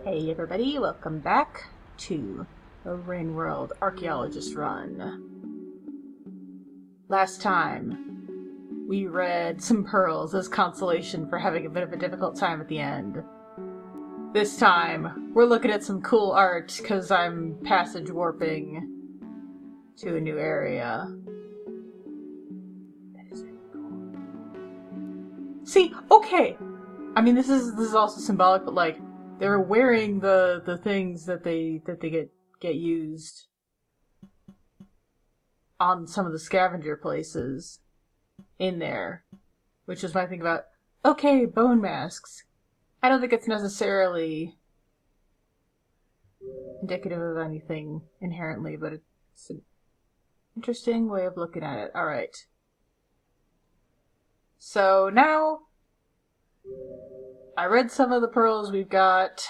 Hey everybody, welcome back to the Rain World Archaeologist run. Last time, we read some pearls as consolation for having a bit of a difficult time at the end. This time, we're looking at some cool art because I'm passage warping to a new area. That is really cool. See, okay! I mean, this is also symbolic, but like, they're wearing the things that they get used on some of the scavenger places in there, which is my thing about, okay, bone masks. I don't think it's necessarily indicative of anything inherently, but it's an interesting way of looking at it. Alright. So now, I read some of the pearls. We've got,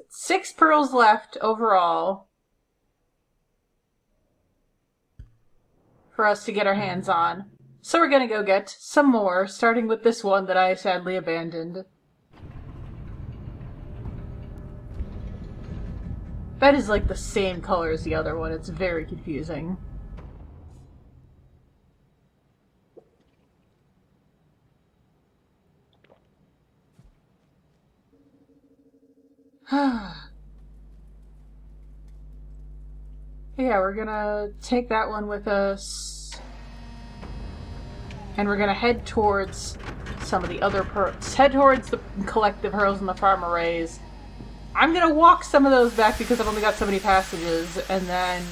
6 pearls left overall for us to get our hands on. So we're gonna go get some more, starting with this one that I sadly abandoned. That is like the same color as the other one. It's very confusing. Yeah, we're gonna take that one with us. And we're gonna head towards some of the other pearls. Head towards the collective pearls in the farm arrays. I'm gonna walk some of those back because I've only got so many passages, and then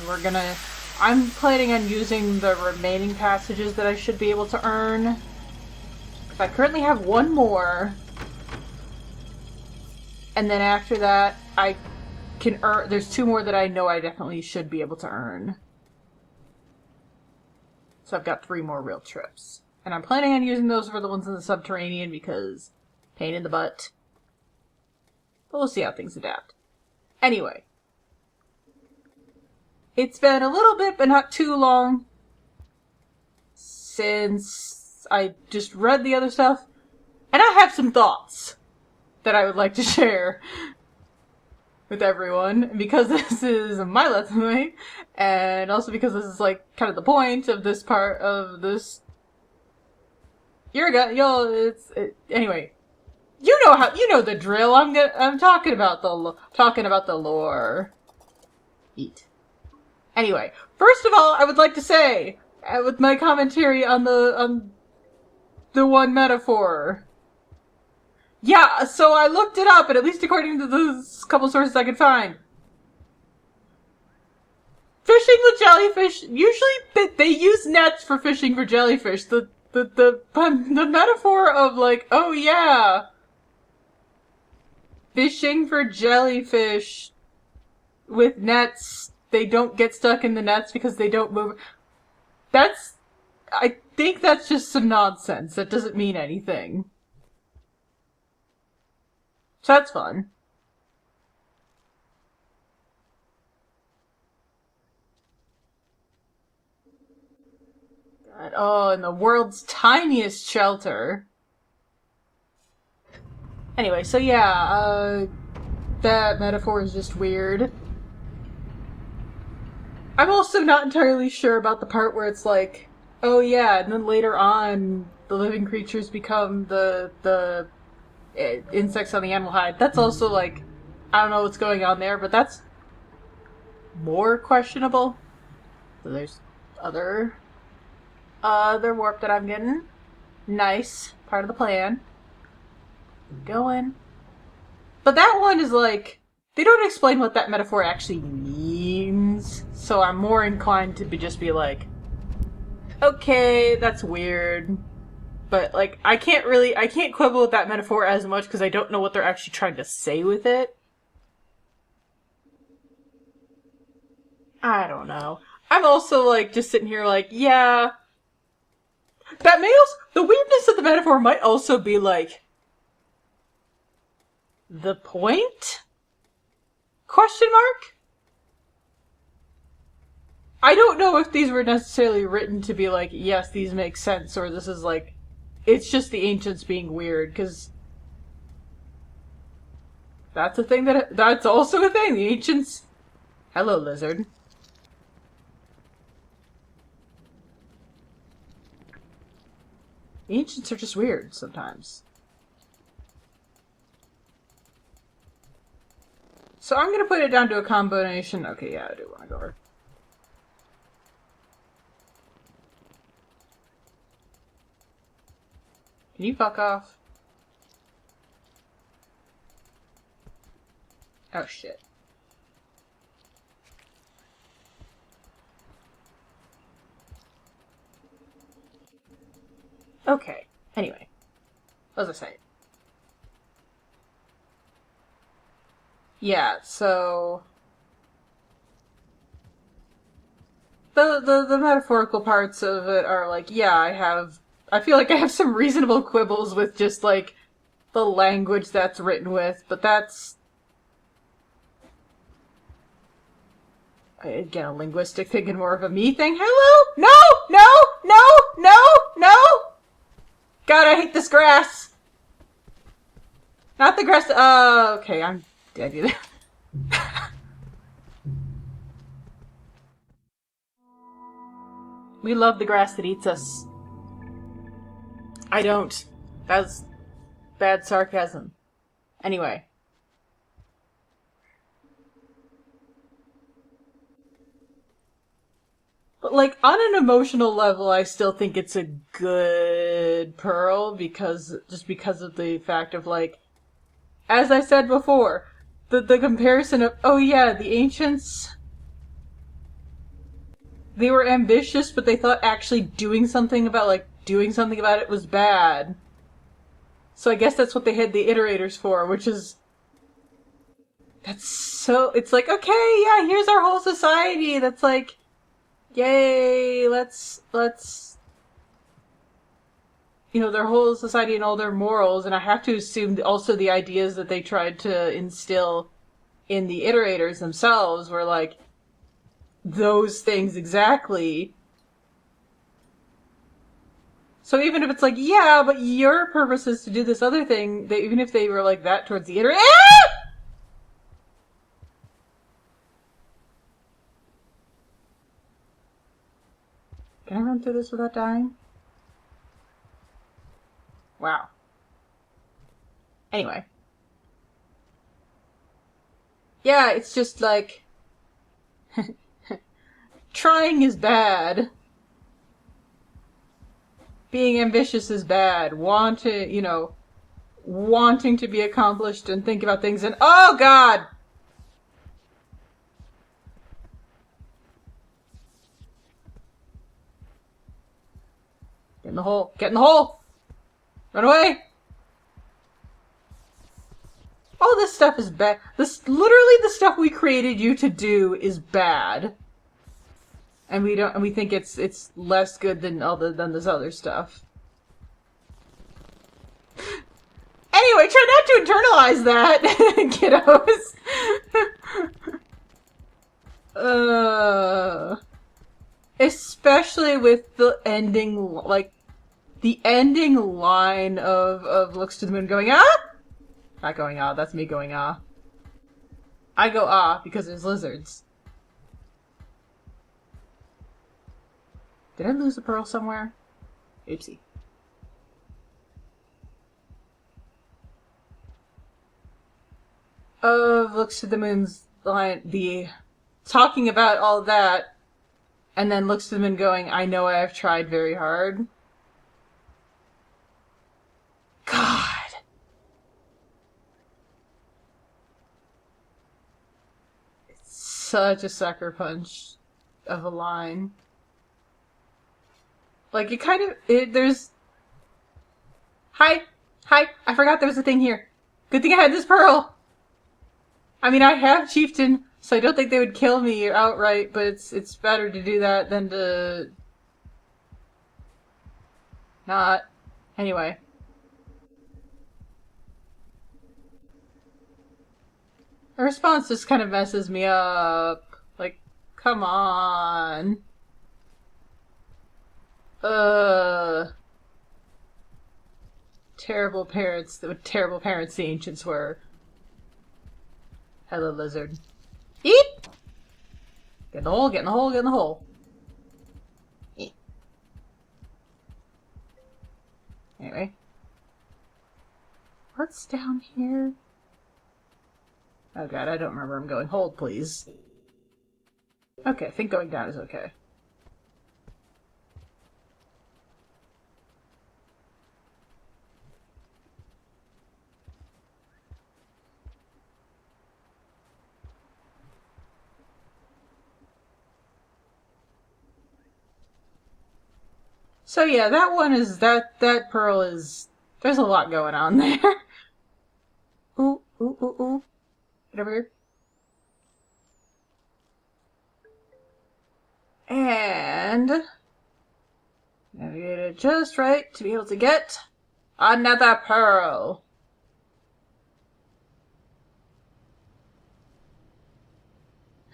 I'm planning on using the remaining passages that I should be able to earn. I currently have one more. And then after that, I can earn... There's 2 more that I know I definitely should be able to earn. So I've got 3 more real trips. And I'm planning on using those for the ones in the subterranean because pain in the butt. But we'll see how things adapt. Anyway. It's been a little bit, but not too long, since I just read the other stuff. And I have some thoughts that I would like to share with everyone, because this is my Let's Play, and also because this is like kind of the point of this part of this. Anyway, you know the drill. I'm talking about the lore. Eat. Anyway, first of all, I would like to say, with my commentary on the one metaphor. Yeah, so I looked it up, and at least according to the couple sources I could find, fishing with jellyfish, usually they use nets for fishing for jellyfish. The metaphor of like, oh yeah, fishing for jellyfish with nets, they don't get stuck in the nets because they don't move. I think that's just some nonsense. That doesn't mean anything. So that's fun. God. Oh, and the world's tiniest shelter. Anyway, so yeah, that metaphor is just weird. I'm also not entirely sure about the part where it's like, oh yeah, and then later on, the living creatures become the insects on the animal hide. That's also like, I don't know what's going on there, but that's more questionable. So there's other warp that I'm getting. Nice. Part of the plan. Going. But that one is like, they don't explain what that metaphor actually means, so I'm more inclined to just be like, okay, that's weird. But, like, I can't quibble with that metaphor as much because I don't know what they're actually trying to say with it. I don't know. I'm also, like, just sitting here like, yeah. The weirdness of the metaphor might also be, like, the point? Question mark? I don't know if these were necessarily written to be like, yes, these make sense, or this is like, it's just the ancients being weird, because That's a thing that's also a thing. The ancients... Hello, lizard. The ancients are just weird sometimes. So I'm gonna put it down to a combination. Okay, yeah, I do want to go over. Can you fuck off? Oh, shit. Okay. Anyway. What was I saying? Yeah, so... The metaphorical parts of it are like, yeah, I feel like I have some reasonable quibbles with just, like, the language that's written with, but that's... Again, a linguistic thing and more of a me thing. Hello? No! No! No! No! No! God, I hate this grass! Not the grass... okay, I'm dead either. We love the grass that eats us. I don't. That's bad sarcasm. Anyway. But, like, on an emotional level, I still think it's a good pearl because of the fact of, like, as I said before, the comparison of, oh yeah, the ancients, they were ambitious, but they thought actually doing something about it was bad. So I guess that's what they had the iterators for, which is... It's like, okay, yeah, here's our whole society that's like, yay, let's... You know, their whole society and all their morals, and I have to assume also the ideas that they tried to instill in the iterators themselves were like, those things exactly. So even if it's like, yeah, but your purpose is to do this other thing, even if they were like that towards the iterator... Can I run through this without dying? Wow. Anyway. Yeah, it's just like... trying is bad. Being ambitious is bad. Wanting to be accomplished and think about things and... Oh, God! Get in the hole. Get in the hole! Run away! All this stuff is bad. Literally the stuff we created you to do is bad. And we think it's less good than this other stuff. Anyway, try not to internalize that, kiddos. Especially with the ending, like, the ending line of looks to the moon going, ah! Not going ah, that's me going ah. I go ah because there's lizards. Did I lose a pearl somewhere? Oopsie. Looks to the moon's line, the talking about all that, and then looks to the moon going, I know I have tried very hard. God. It's such a sucker punch of a line. Like, there's... Hi! I forgot there was a thing here. Good thing I had this pearl! I mean, I have Chieftain, so I don't think they would kill me outright, but it's better to do that than to... not. Anyway. Her response just kind of messes me up. Like, come on. Terrible parents the ancients were. Hello, lizard. Eep! Get in the hole, get in the hole, get in the hole. Eep. Anyway. What's down here? Oh god, I don't remember where I'm going. Hold, please. Okay, I think going down is okay. So yeah, that one is, that pearl is, there's a lot going on there. Ooh, ooh, ooh, ooh. Get over here. And navigate it just right to be able to get another pearl.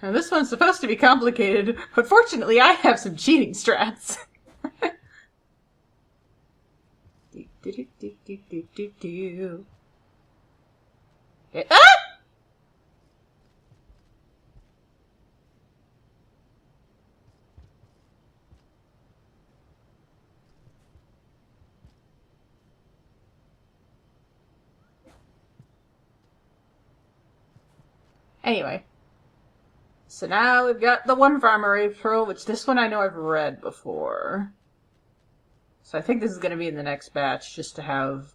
Now this one's supposed to be complicated, but fortunately I have some cheating strats. Ah! Anyway. So now we've got the one farmer pearl, which this one I know I've read before. So I think this is going to be in the next batch, just to have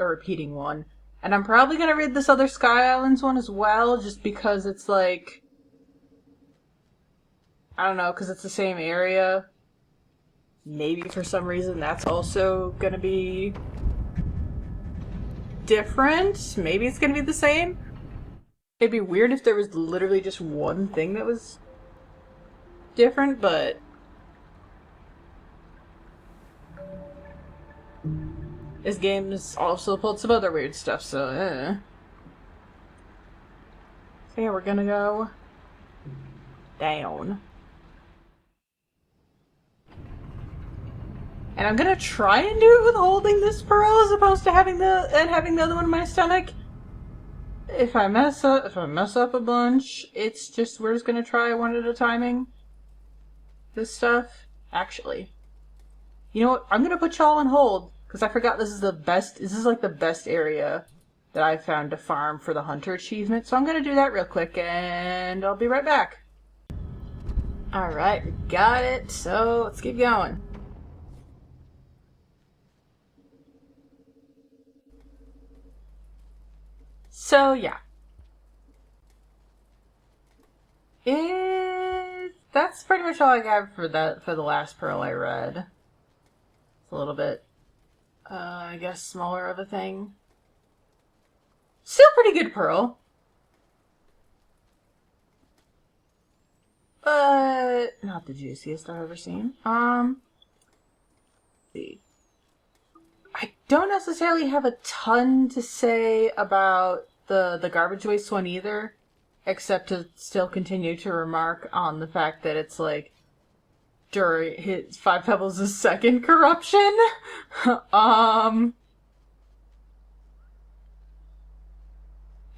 a repeating one. And I'm probably going to read this other Sky Islands one as well, just because it's like... I don't know, because it's the same area. Maybe for some reason that's also going to be different. Maybe it's going to be the same. It'd be weird if there was literally just one thing that was different, but... This game's also pulled some other weird stuff, so So yeah, we're gonna go down. And I'm gonna try and do it with holding this pearl as opposed to having the other one in my stomach. If I mess up a bunch, it's just, we're just gonna try one at a timing. This stuff. Actually. You know what? I'm gonna put y'all on hold, because I forgot this is like the best area that I've found to farm for the Hunter achievement. So I'm gonna do that real quick, and I'll be right back. Alright, we got it, so let's keep going. So yeah. That's pretty much all I got for the last pearl I read. It's a little bit, I guess, smaller of a thing. Still pretty good pearl. But not the juiciest I've ever seen. Let's see. I don't necessarily have a ton to say about the garbage waste one either, except to still continue to remark on the fact that it's like during his 5 Pebbles' second corruption.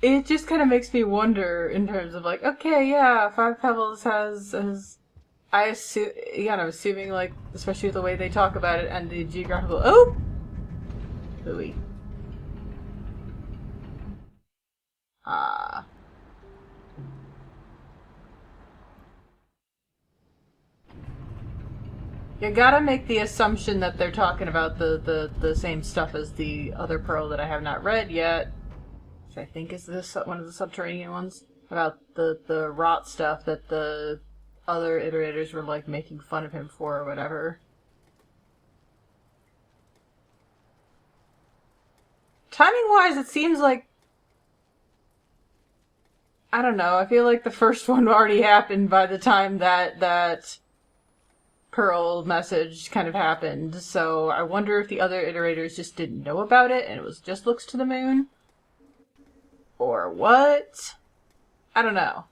It just kind of makes me wonder in terms of like, okay, yeah, 5 Pebbles has I assume, yeah, I'm assuming, like, especially with the way they talk about it and the geographical, oh! Louis. You gotta make the assumption that they're talking about the same stuff as the other pearl that I have not read yet, which I think is this one of the subterranean ones, about the rot stuff that the other iterators were, like, making fun of him for or whatever. Timing-wise, it seems like... I don't know, I feel like the first one already happened by the time that Pearl message kind of happened, so I wonder if the other iterators just didn't know about it and it was just looks to the moon? Or what? I don't know.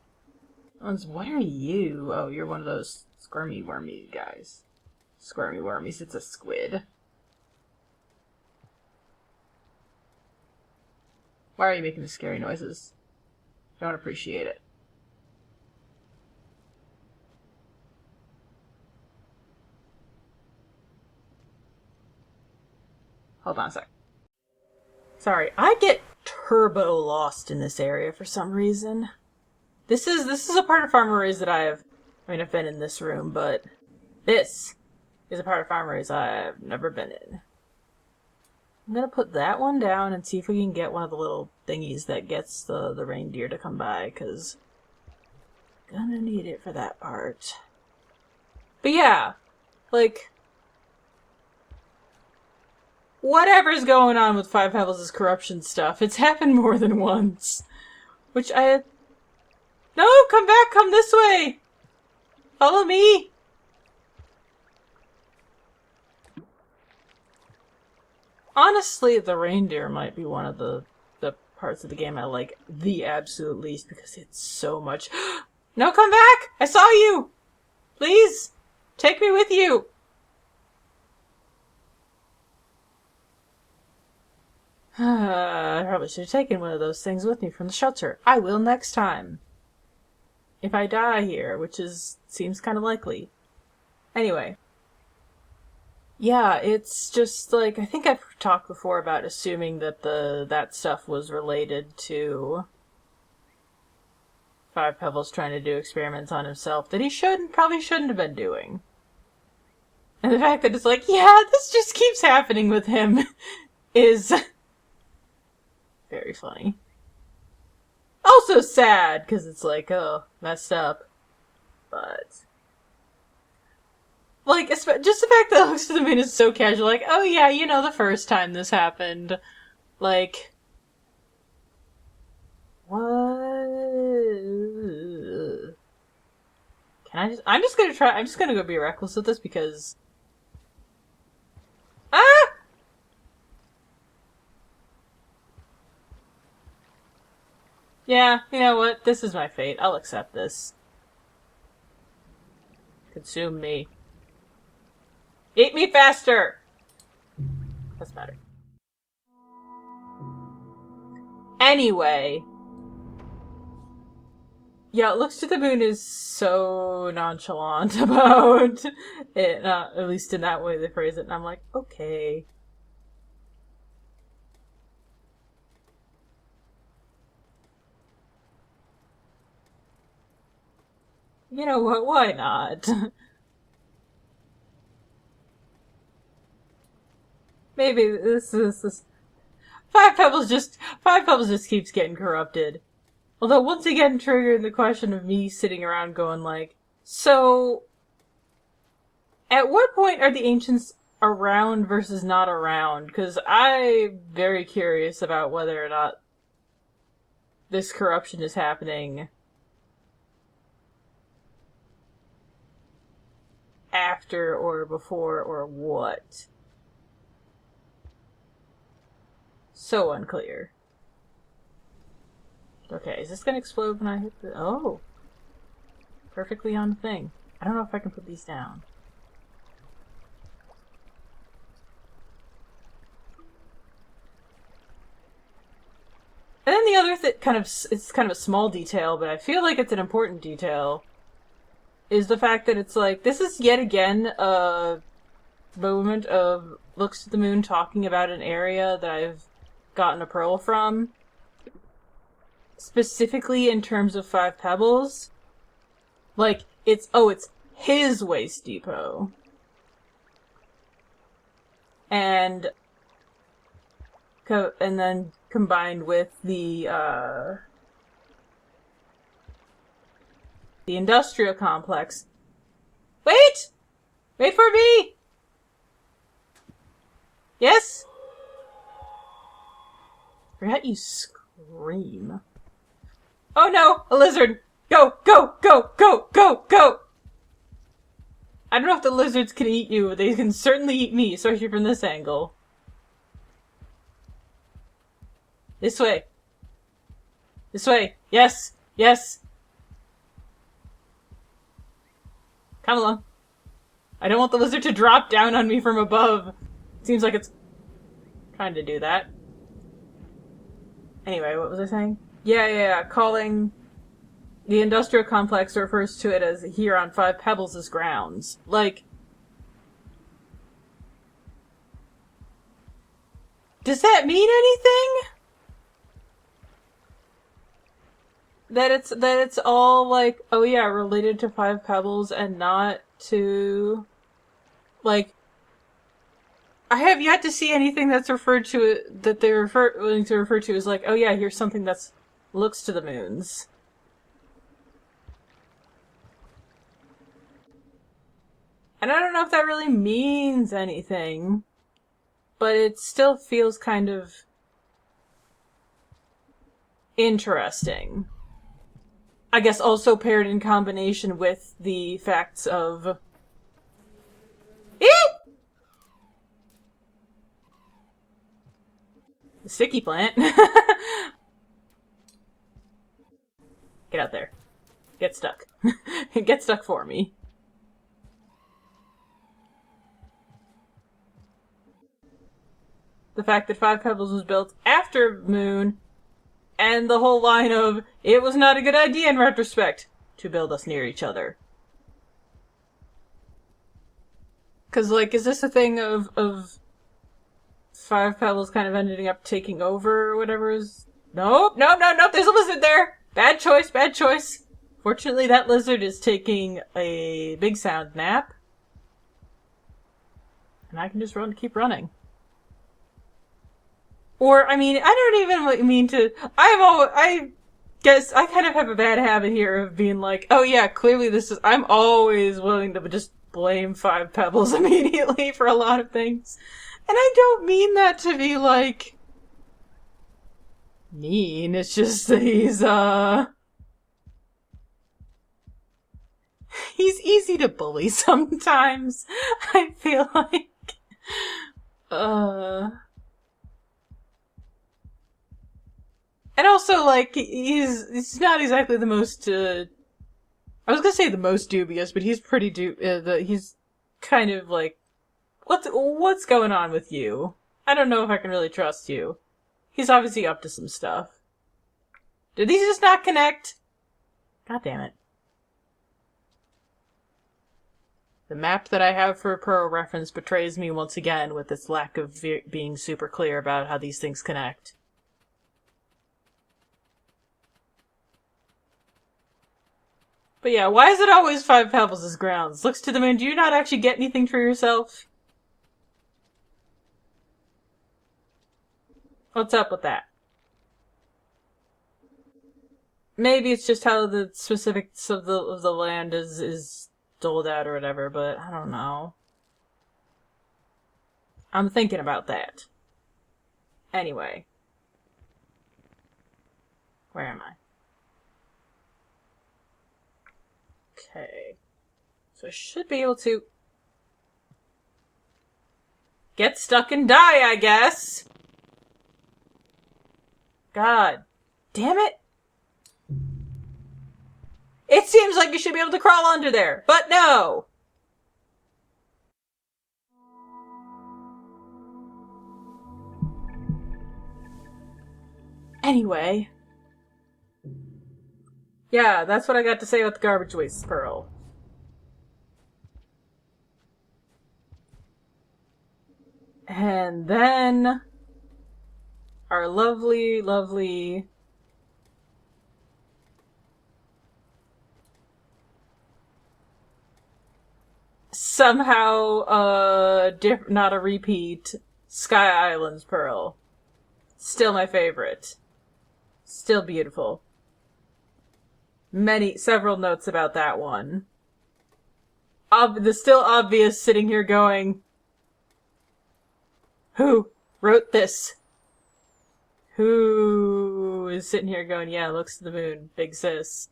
What are you? Oh, you're one of those squirmy wormy guys. Squirmy wormies, it's a squid. Why are you making the scary noises? Don't appreciate it. Hold on a sec. Sorry, I get turbo lost in this area for some reason. This is a part of Farmeries that I've been in this room, but this is a part of Farmeries I've never been in. I'm gonna put that one down and see if we can get one of the little thingies that gets the reindeer to come by, because gonna need it for that part. But yeah, like, whatever's going on with Five Pebbles' corruption stuff, it's happened more than once. Which No, come back, come this way! Follow me! Honestly, the reindeer might be one of the parts of the game I like the absolute least, because it's so much... No, come back! I saw you! Please! Take me with you! I probably should have taken one of those things with me from the shelter. I will next time. If I die here, which seems kind of likely. Anyway. Yeah, it's just, like, I think I've talked before about assuming that that stuff was related to Five Pebbles trying to do experiments on himself that he probably shouldn't have been doing. And the fact that it's like, yeah, this just keeps happening with him is very funny. Also sad, because it's like, oh, messed up. But... like, just the fact that Looks to the Moon is so casual, like, oh yeah, you know, the first time this happened. Like... what? I'm just gonna go be reckless with this, because... ah! Yeah, you know what? This is my fate. I'll accept this. Consume me. Eat me faster! That's better. Anyway. Yeah, Looks to the Moon is so nonchalant about it, at least in that way they phrase it, and I'm like, okay. You know what, why not? Maybe this Five Pebbles just keeps getting corrupted. Although once again triggering the question of me sitting around going like, so at what point are the ancients around versus not around? Because I'm very curious about whether or not this corruption is happening after or before or what. So unclear. Okay, is this gonna explode when I hit the... oh! Perfectly on the thing. I don't know if I can put these down. And then the other it's kind of a small detail, but I feel like it's an important detail, is the fact that it's like, this is yet again a moment of Looks to the Moon talking about an area that I've gotten a pearl from. Specifically in terms of Five Pebbles. Like, it's his waste depot. And then combined with the industrial complex. Wait! Wait for me! Yes? Forgot you scream. Oh no! A lizard! Go! Go! Go! Go! Go! Go! I don't know if the lizards can eat you, but they can certainly eat me, especially from this angle. This way. This way. Yes! Yes! Come along. I don't want the lizard to drop down on me from above. Seems like it's trying to do that. Anyway, what was I saying? Yeah. Calling the industrial complex refers to it as here on Five Pebbles' grounds. Like, does that mean anything? That it's all like, oh yeah, related to Five Pebbles and not to, like, I have yet to see anything that's referred to that they're willing to refer to as like, oh yeah, here's something that's looks to the moons. And I don't know if that really means anything, but it still feels kind of interesting. I guess also paired in combination with the facts of the sticky plant. Get out there. Get stuck. Get stuck for me. The fact that Five Pebbles was built after Moon, and the whole line of, it was not a good idea in retrospect to build us near each other. Because, like, is this a thing of Five Pebbles kind of ending up taking over or whatever is... Nope, there's a lizard there! Bad choice. Fortunately, that lizard is taking a big sound nap. And I can just keep running. Or, I mean, I don't even mean to... I guess I kind of have a bad habit here of being like, oh yeah, clearly this is... I'm always willing to just blame Five Pebbles immediately for a lot of things. And I don't mean that to be, like, mean. It's just that he's easy to bully sometimes. I feel like, and also, like, he's not exactly the most, I was gonna say the most dubious, but he's pretty he's kind of like, what's going on with you? I don't know if I can really trust you. He's obviously up to some stuff. Did these just not connect? God damn it. The map that I have for Pro reference betrays me once again with its lack of being super clear about how these things connect. But yeah, why is it always Five Pebbles' grounds? Looks to the moon. Do you not actually get anything for yourself? What's up with that? Maybe it's just how the specifics of the land is doled out or whatever, but I don't know. I'm thinking about that. Anyway. Where am I? Okay. So I should be able to get stuck and die, I guess. God damn it. It seems like you should be able to crawl under there, but no. Anyway. Yeah, that's what I got to say about the garbage waste pearl. And then our lovely somehow not a repeat Sky Islands pearl. Still my favorite. Still beautiful. Several notes about that one. The still obvious sitting here going, who wrote this? Who is sitting here going, yeah, looks to the moon, big sis.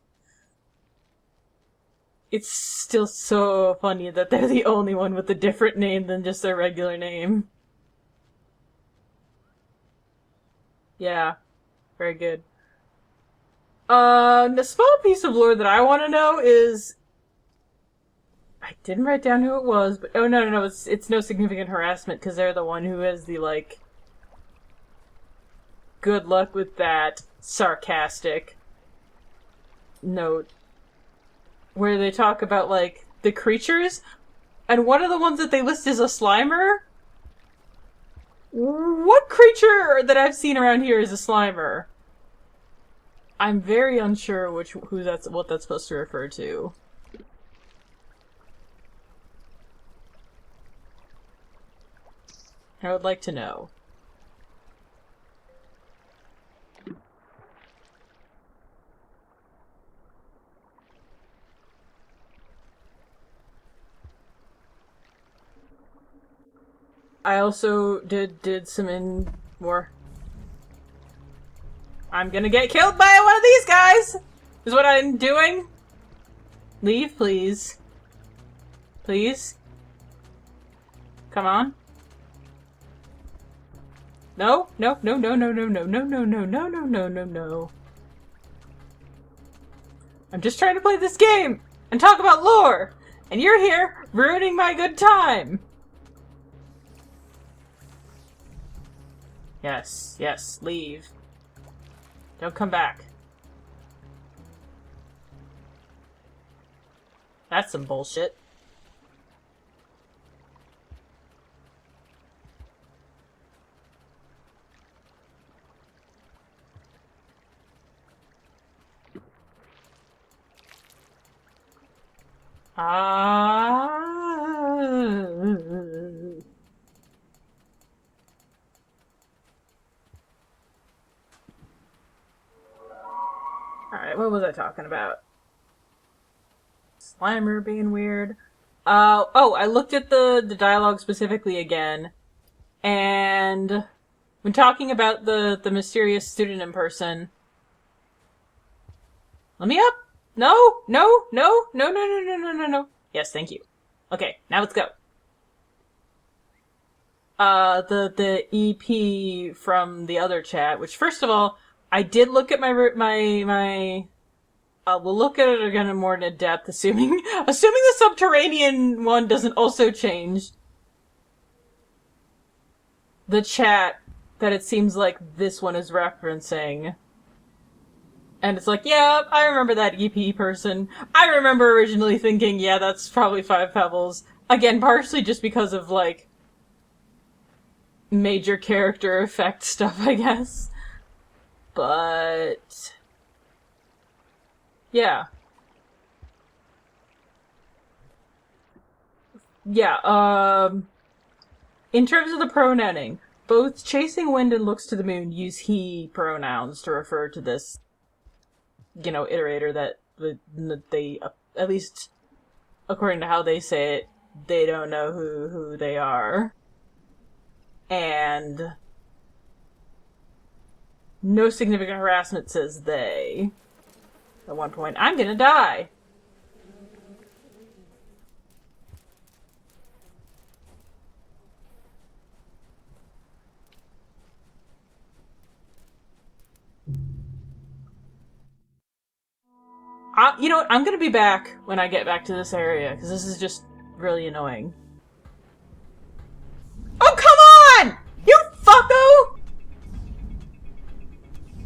It's still so funny that they're the only one with a different name than just their regular name. Yeah, very good. The small piece of lore that I want to know is... I didn't write down who it was, but... Oh, no, it's no significant harassment, because they're the one who has the, like... Good luck with that sarcastic note. Where they talk about, like, the creatures, and one of the ones that they list is a Slimer? What creature that I've seen around here is a Slimer? I'm very unsure what that's supposed to refer to. I would like to know. I also did some more. I'm gonna get killed by one of these guys! Is what I'm doing. Leave, please. Please? Come on. No, no, no, no, no, no, no, no, no, no, no, no, no, no, no. I'm just trying to play this game and talk about lore, and you're here ruining my good time. Yes, yes, leave. Don't come back. That's some bullshit. Alright, what was I talking about? Slimer being weird. Oh, I looked at the dialogue specifically again, and when talking about the mysterious student in person... Let me up! No! No! No! No! No! No! No! No! No! No! Yes, thank you. Okay, now let's go. The EP from the other chat, which first of all, I did look at my we'll look at it again in more in depth, assuming the subterranean one doesn't also change the chat that it seems like this one is referencing. And it's like, yeah, I remember that EP person. I remember originally thinking, yeah, that's probably Five Pebbles. Again, partially just because of, like, major character effect stuff, I guess. But... yeah. Yeah, in terms of the pronouncing, both Chasing Wind and Looks to the Moon use he pronouns to refer to this, you know, iterator that they, at least according to how they say it, they don't know who they are. And no significant harassment says they. At one point, I'm gonna die! You know what? I'm gonna be back when I get back to this area, because this is just really annoying. Oh, come on! You fucko!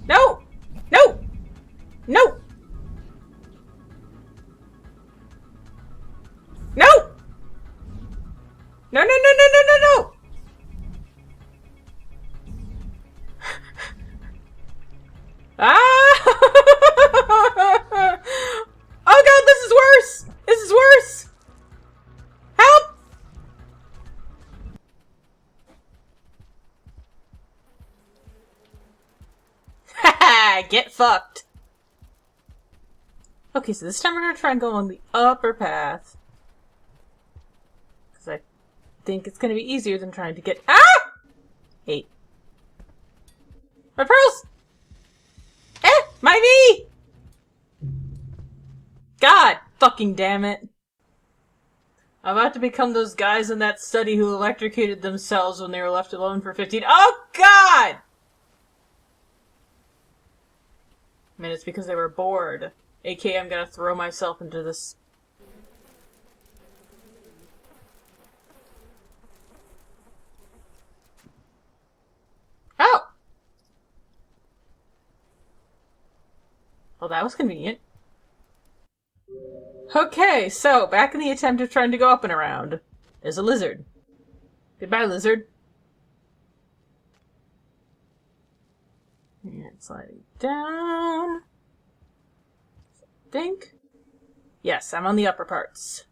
No! No! No! No! No, no, no, no, no, no, no! Ah! Oh god, this is worse! This is worse! Help! Haha, get fucked. Okay, so this time we're gonna try and go on the upper path. Because I think it's gonna be easier than trying to get— ah! 8. My pearls! My knee! God fucking damn it. I'm about to become those guys in that study who electrocuted themselves when they were left alone for 15— oh god! I mean, it's because they were bored. AKA, I'm gonna throw myself into this. Oh! Well, that was convenient. Okay, so back in the attempt of trying to go up and around. There's a lizard. Goodbye, lizard. And sliding down. I think. Yes, I'm on the upper parts.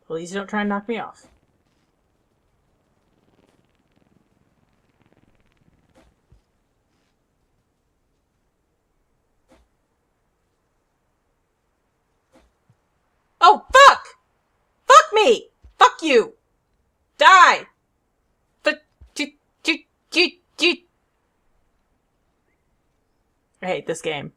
Please don't try and knock me off. Oh, fuck! Fuck me! Fuck you! Die! I hate this game.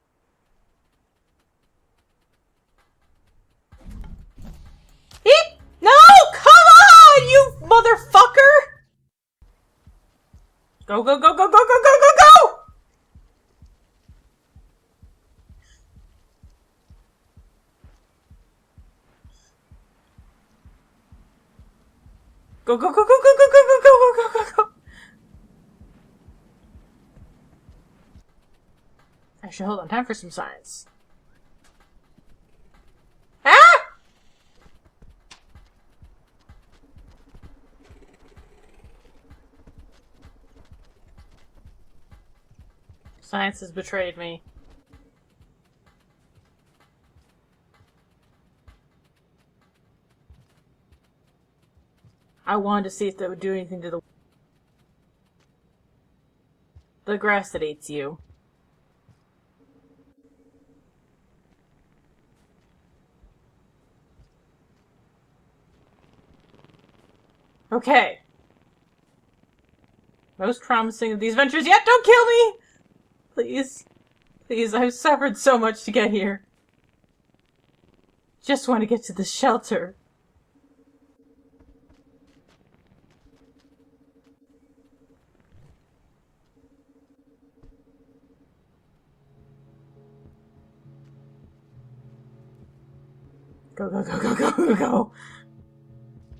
Eep! No! Come on, you motherfucker! Go, go, go, go, go, go, go, go, go! Go, go, go, go, go, go, go, go, go, go, go, go. Actually, hold on. Time for some science. Ah! Science has betrayed me. I wanted to see if that would do anything to the grass that eats you. Okay. Most promising of these ventures yet. Don't kill me! Please. Please, I've suffered so much to get here. Just want to get to the shelter. Go, go, go, go, go, go, go.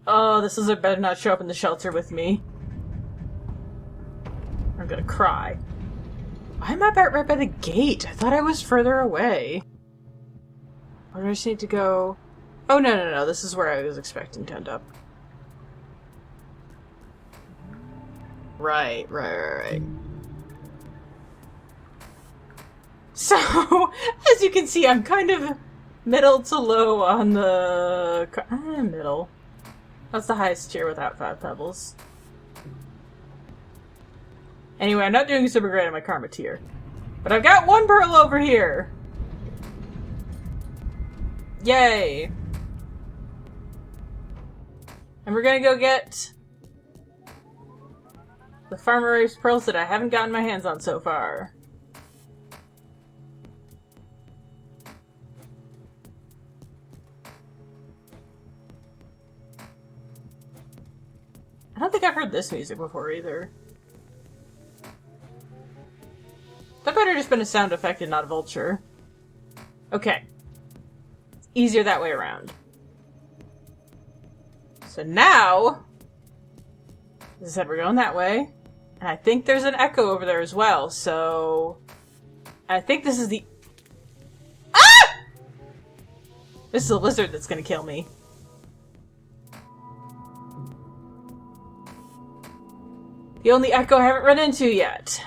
Oh, this lizard better not show up in the shelter with me. I'm gonna cry. Why am I about right by the gate? I thought I was further away. Or do I just need to go... Oh, no, no, no. This is where I was expecting to end up. Right, right, right, right. So, as you can see, I'm kind of middle to low on the... middle. That's the highest tier without 5 pebbles. Anyway, I'm not doing super great on my karma tier. But I've got 1 pearl over here! Yay! And we're gonna go get the farmer race pearls that I haven't gotten my hands on so far. I don't think I've heard this music before either. That better just been a sound effect and not a vulture. Okay. It's easier that way around. So now, as I said, we're going that way. And I think there's an echo over there as well, so... I think this is the... Ah! This is a lizard that's gonna kill me. The only echo I haven't run into yet.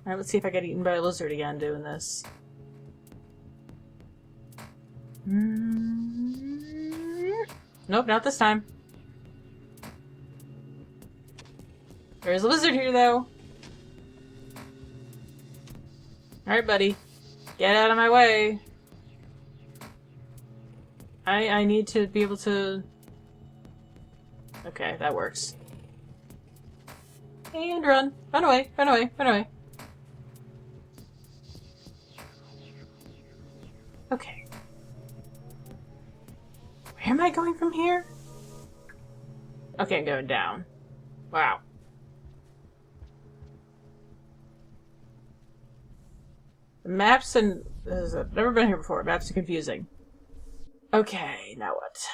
Alright, let's see if I get eaten by a lizard again doing this. Nope, not this time. There's a lizard here, though. Alright, buddy. Get out of my way. I need to be able to... Okay, that works. And run. Run away, run away, run away. Okay. Where am I going from here? Okay, I'm going down. Wow. The maps and... I've never been here before. Maps are confusing. Okay, now what?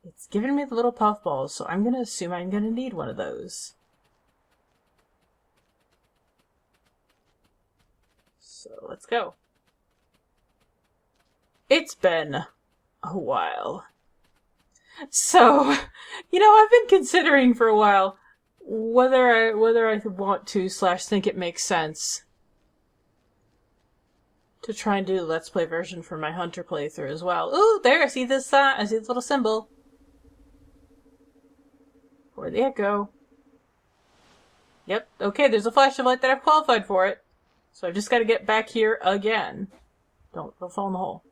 It's giving me the little puffballs, so I'm gonna assume I'm gonna need one of those. So let's go. It's been a while. So, I've been considering for a while whether I want to / think it makes sense to try and do the Let's Play version for my Hunter playthrough as well. Ooh, there, I see this little symbol. Where'd the echo? Yep, okay, there's a flash of light that I've qualified for it. So I've just got to get back here again. Don't fall in the hole.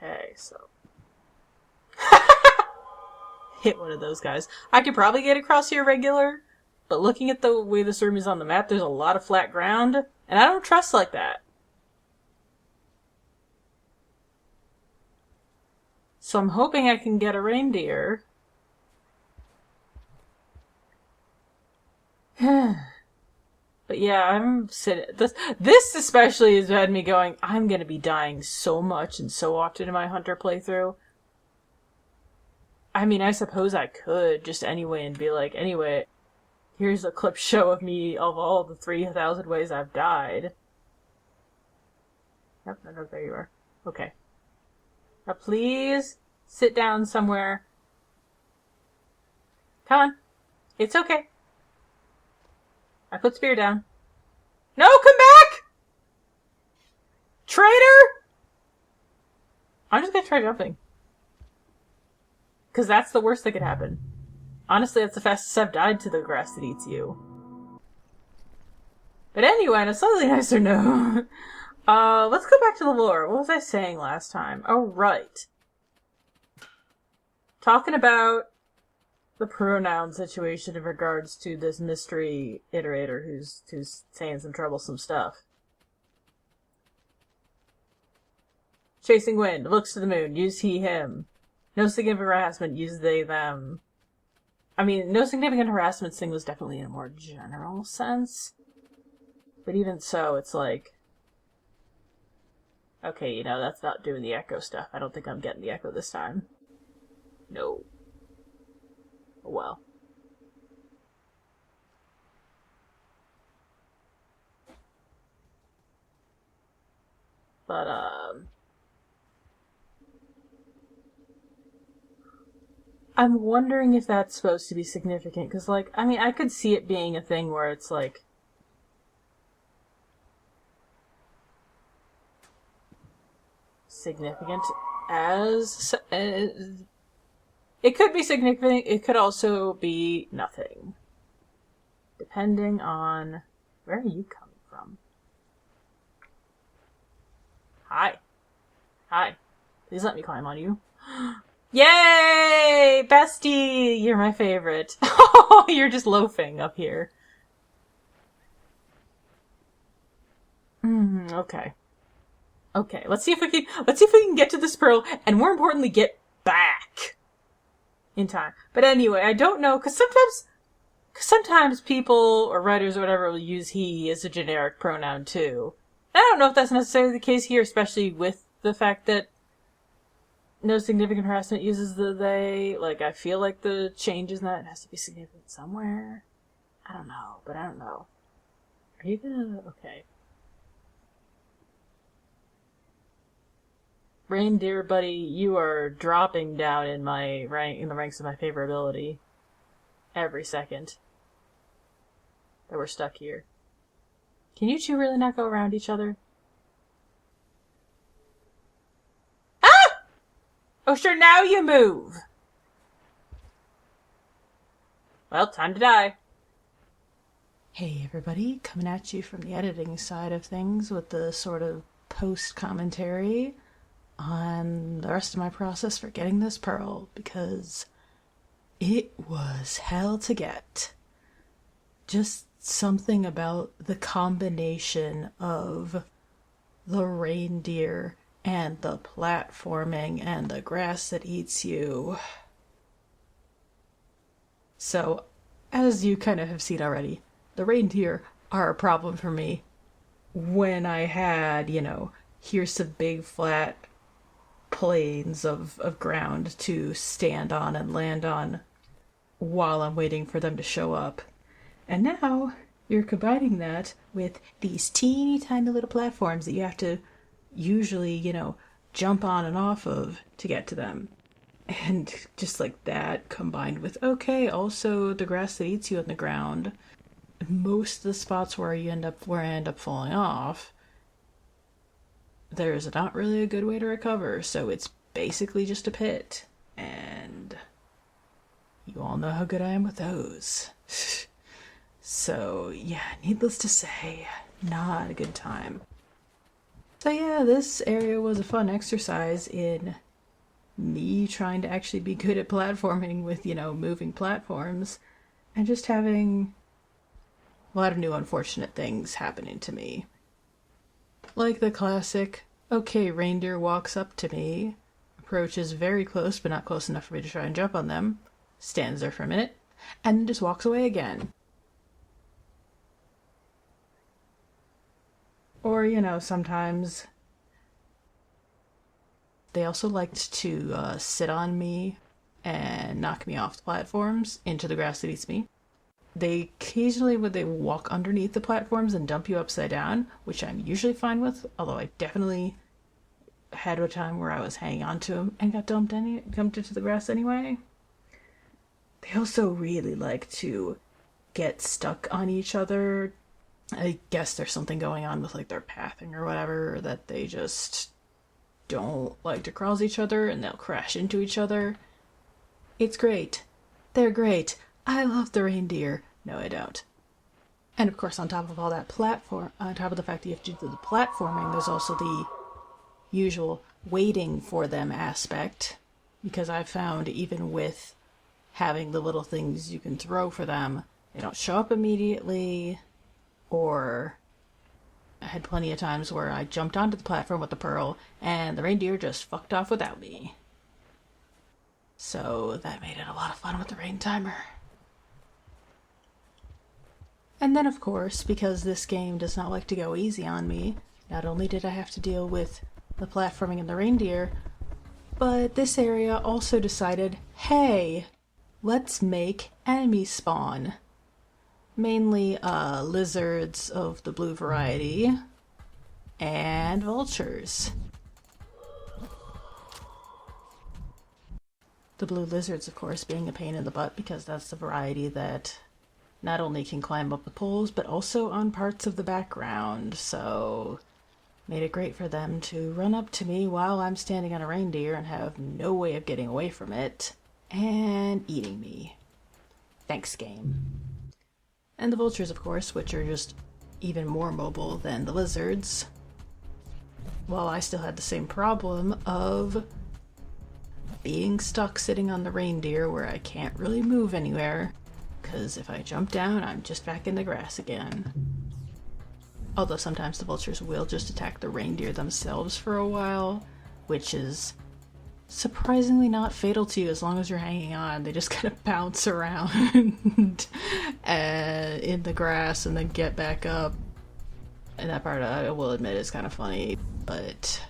Okay, so... hit one of those guys. I could probably get across here regular, but looking at the way this room is on the map, there's a lot of flat ground, and I don't trust like that. So I'm hoping I can get a reindeer. But yeah, I'm sitting... This especially has had me going, I'm gonna be dying so much and so often in my Hunter playthrough. I mean, I suppose I could just anyway and be like, anyway, here's a clip show of me of all the 3,000 ways I've died. Yep, no, there you are. Okay. Now please sit down somewhere. Come on. It's okay. I put spear down. No, come back! Traitor! I'm just gonna try jumping. Because that's the worst that could happen. Honestly, that's the fastest I've died to the grass that eats you. But anyway, on a slightly nicer note, let's go back to the lore. What was I saying last time? Oh, right. Talking about the pronoun situation in regards to this mystery iterator who's saying some troublesome stuff. Chasing wind, looks to the moon, use he, him. No significant harassment, use they, them. I mean, no significant harassment thing was definitely in a more general sense. But even so, it's like... okay, that's not doing the echo stuff. I don't think I'm getting the echo this time. No. Oh well. But, I'm wondering if that's supposed to be significant, because, like, I mean, I could see it being a thing where it's, like... significant as... it could be significant, it could also be nothing. Depending on... where are you coming from? Hi. Hi. Please let me climb on you. Yay! Bestie! You're my favorite. Oh, you're just loafing up here. Okay. Okay, let's see if we can get to this pearl, and more importantly, get back in time. But anyway, I don't know, because sometimes people, or writers or whatever, will use he as a generic pronoun too. I don't know if that's necessarily the case here, especially with the fact that no significant harassment uses the they. Like, I feel like the changes in that has to be significant somewhere. I don't know, but I don't know. Are you gonna... okay. Reindeer buddy, you are dropping down in my in the ranks of my favorability. Every second that we're stuck here. Can you two really not go around each other? Ah! Oh, sure, now you move! Well, time to die. Hey everybody, coming at you from the editing side of things with the sort of post-commentary on the rest of my process for getting this pearl, because it was hell to get. Just something about the combination of the reindeer and the platforming and the grass that eats you. So, as you kind of have seen already, the reindeer are a problem for me. When I had, here's some big flat plains of ground to stand on and land on while I'm waiting for them to show up. And now you're combining that with these teeny tiny little platforms that you have to usually, jump on and off of to get to them. And just like that, combined with, okay, also the grass that eats you on the ground, most of the spots where I end up falling off, there's not really a good way to recover, so it's basically just a pit. And you all know how good I am with those. So, yeah, needless to say, not a good time. So yeah, this area was a fun exercise in me trying to actually be good at platforming with, moving platforms, and just having a lot of new unfortunate things happening to me. Like the classic, okay, reindeer walks up to me, approaches very close but not close enough for me to try and jump on them, stands there for a minute, and then just walks away again. Or, sometimes they also liked to sit on me and knock me off the platforms into the grass that eats me. They occasionally would walk underneath the platforms and dump you upside down, which I'm usually fine with, although I definitely had a time where I was hanging on to them and got dumped into the grass anyway. They also really like to get stuck on each other. I guess there's something going on with their pathing or whatever, that they just don't like to cross each other and they'll crash into each other. It's great. They're great. I love the reindeer. No, I don't. And of course, on top of all that on top of the fact that you have to do the platforming, there's also the usual waiting for them aspect. Because I've found even with having the little things you can throw for them, they don't show up immediately. Or I had plenty of times where I jumped onto the platform with the pearl and the reindeer just fucked off without me. So that made it a lot of fun with the rain timer. And then, of course, because this game does not like to go easy on me, not only did I have to deal with the platforming and the reindeer, but this area also decided, hey, let's make enemies spawn. Mainly lizards of the blue variety and vultures. The blue lizards, of course, being a pain in the butt because that's the variety that not only can climb up the poles, but also on parts of the background, so made it great for them to run up to me while I'm standing on a reindeer and have no way of getting away from it, and eating me. Thanks, game. And the vultures, of course, which are just even more mobile than the lizards. While I still had the same problem of being stuck sitting on the reindeer where I can't really move anywhere, because if I jump down, I'm just back in the grass again. Although sometimes the vultures will just attack the reindeer themselves for a while, which is surprisingly not fatal to you as long as you're hanging on. They just kind of bounce around in the grass and then get back up. And that part, I will admit, is kind of funny, but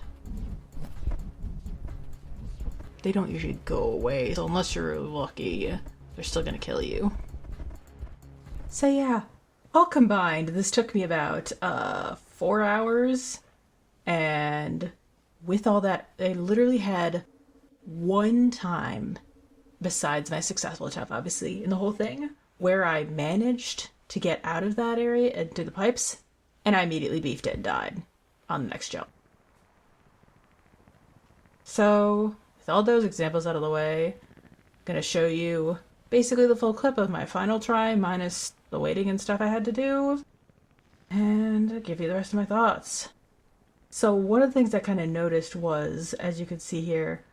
they don't usually go away. So unless you're really lucky, they're still gonna kill you. So yeah, all combined, this took me about 4 hours, and with all that, I literally had one time, besides my successful attempt, obviously, in the whole thing, where I managed to get out of that area into the pipes, and I immediately beefed it and died on the next jump. So, with all those examples out of the way, I'm gonna show you basically the full clip of my final try, minus the waiting and stuff I had to do, and give you the rest of my thoughts. So one of the things I kind of noticed was, as you can see here,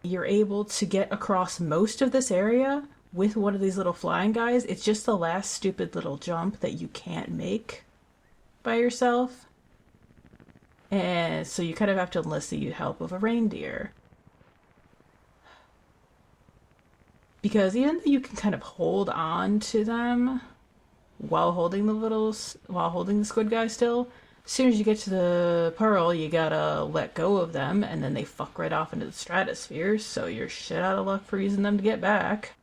you're able to get across most of this area with one of these little flying guys. It's just the last stupid little jump that you can't make by yourself. And so you kind of have to enlist the help of a reindeer. Because even though you can kind of hold on to them, while holding the squid guy still. As soon as you get to the pearl, you gotta let go of them, and then they fuck right off into the stratosphere, so you're shit out of luck for using them to get back.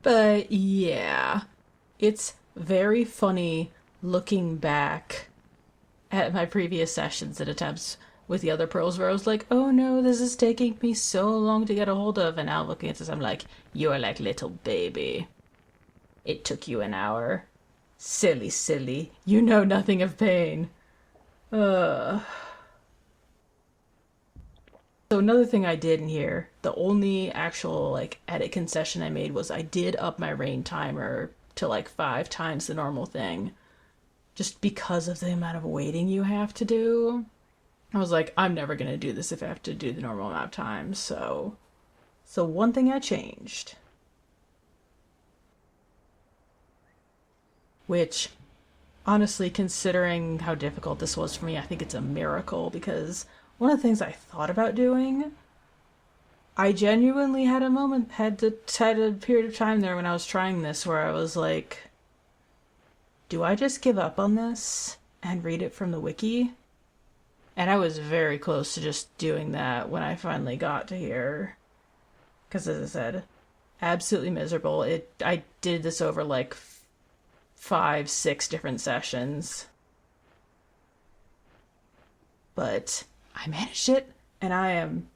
But yeah, it's very funny looking back at my previous sessions and attempts with the other pearls where I was like, oh no, this is taking me so long to get a hold of. And now looking at this, I'm like, you are like little baby. It took you an hour. Silly, silly. You know nothing of pain. So another thing I did in here, the only actual like edit concession I made was I did up my rain timer to like 5 times the normal thing. Just because of the amount of waiting you have to do. I was like, I'm never going to do this if I have to do the normal amount of time, so one thing I changed. Which, honestly, considering how difficult this was for me, I think it's a miracle, because one of the things I thought about doing, I genuinely had a period of time there when I was trying this where I was like, do I just give up on this and read it from the wiki? And I was very close to just doing that when I finally got to here. Because as I said, absolutely miserable. I did this over like 5, 6 different sessions. But I managed it, and I am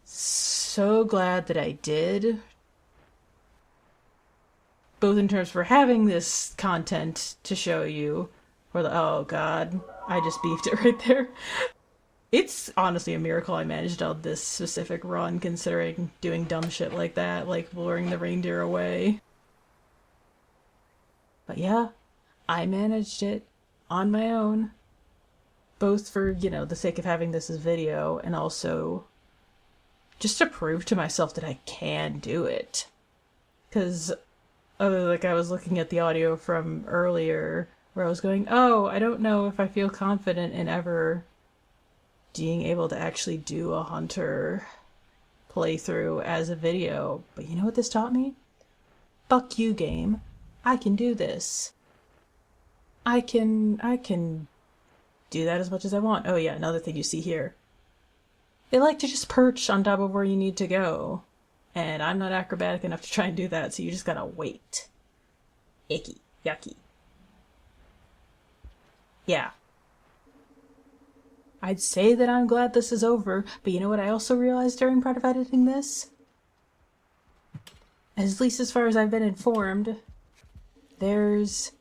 so glad that I did. Both in terms for having this content to show you, oh god, I just beefed it right there. It's honestly a miracle I managed on this specific run, considering doing dumb shit like that, like luring the reindeer away. But yeah, I managed it on my own. Both for, the sake of having this as video, and also just to prove to myself that I can do it. Because, like, I was looking at the audio from earlier, where I was going, oh, I don't know if I feel confident in ever being able to actually do a hunter playthrough as a video. But you know what this taught me? Fuck you, game. I can do this. I can do that as much as I want. Oh yeah, another thing you see here. They like to just perch on top of where you need to go. And I'm not acrobatic enough to try and do that, so you just gotta wait. Icky. Yucky. Yeah. I'd say that I'm glad this is over, but you know what I also realized during part of editing this? At least as far as I've been informed, there's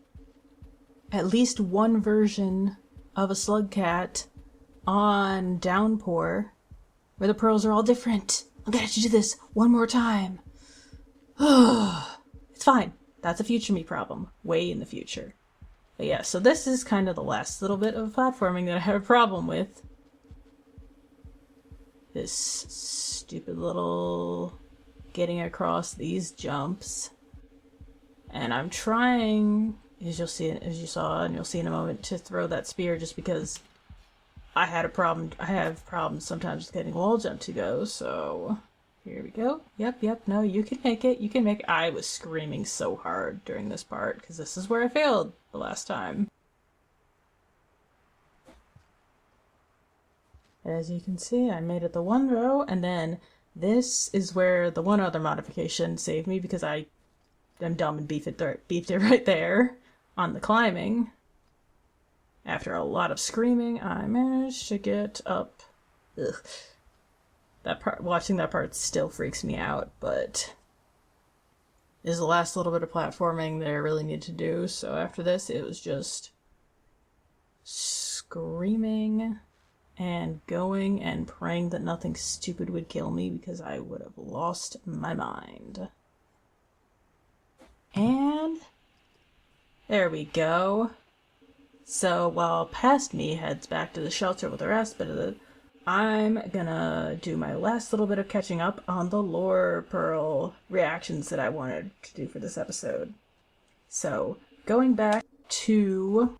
at least one version of a Slugcat on Downpour where the pearls are all different. I'm gonna have to do this one more time. It's fine. That's a future me problem. Way in the future. But yeah, so this is kind of the last little bit of platforming that I have a problem with. This stupid little getting across these jumps. And I'm trying, as you saw and you'll see in a moment, to throw that spear just because I have problems sometimes with getting wall jump to go, so here we go. Yep, no, you can make it, I was screaming so hard during this part, because this is where I failed the last time. As you can see, I made it the one row, and then this is where the one other modification saved me, because I'm dumb and beefed it right there on the climbing. After a lot of screaming, I managed to get up. Ugh. Watching that part still freaks me out, but is the last little bit of platforming that I really need to do. So after this, it was just screaming and going and praying that nothing stupid would kill me, because I would have lost my mind. And there we go. So while past me heads back to the shelter with the rest of it, I'm gonna do my last little bit of catching up on the lore pearl reactions that I wanted to do for this episode. So, going back to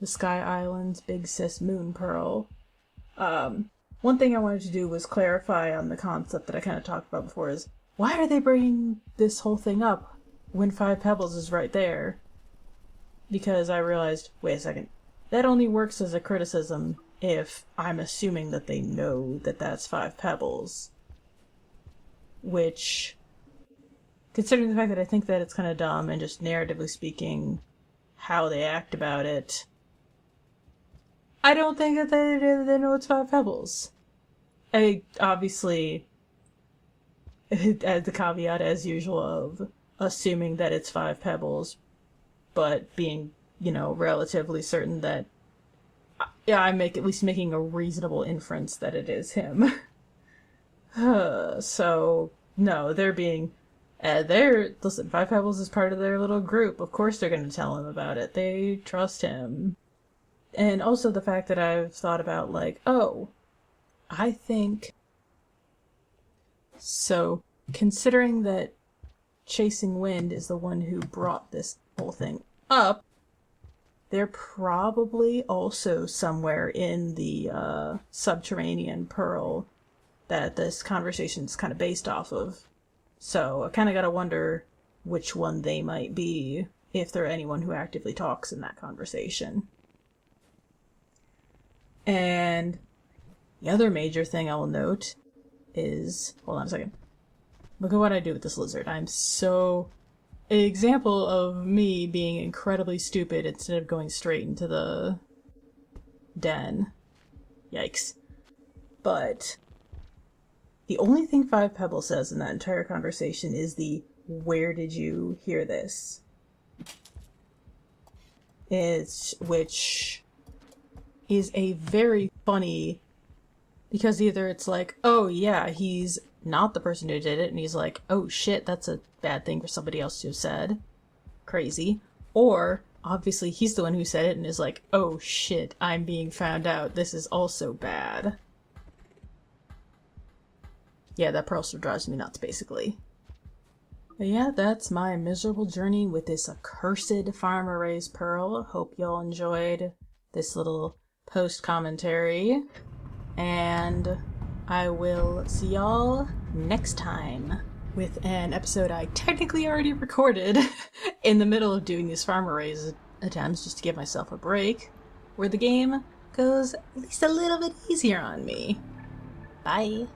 the Sky Island's Big Sis Moon Pearl, one thing I wanted to do was clarify on the concept that I kind of talked about before is, why are they bringing this whole thing up when Five Pebbles is right there? Because I realized, wait a second, that only works as a criticism if I'm assuming that they know that that's Five Pebbles. Which, considering the fact that I think that it's kind of dumb and just narratively speaking, how they act about it, I don't think that they know it's Five Pebbles. Obviously, add the caveat as usual of assuming that it's Five Pebbles, but being, relatively certain that, I'm at least making a reasonable inference that it is him. So, no, they're being, listen, Five Pebbles is part of their little group. Of course they're going to tell him about it. They trust him. And also the fact that I've thought about, I think, so, considering that Chasing Wind is the one who brought this whole thing up, they're probably also somewhere in the subterranean pearl that this conversation's kind of based off of. So I kind of gotta wonder which one they might be, if they're anyone who actively talks in that conversation. And the other major thing I will note is... Hold on a second. Look at what I do with this lizard. I'm so... An example of me being incredibly stupid instead of going straight into the den. Yikes. But the only thing Five Pebbles says in that entire conversation is the "where did you hear this?" Which is a very funny, because either it's like, oh yeah, he's not the person who did it, and he's like, oh shit, that's a bad thing for somebody else to have said. Crazy. Or, obviously, he's the one who said it and is like, oh shit, I'm being found out. This is also bad. Yeah, that pearl still drives me nuts, basically. But yeah, that's my miserable journey with this accursed farmer-raised pearl. Hope y'all enjoyed this little post-commentary. And I will see y'all next time with an episode I technically already recorded in the middle of doing these farmer-raised attempts just to give myself a break, where the game goes at least a little bit easier on me. Bye.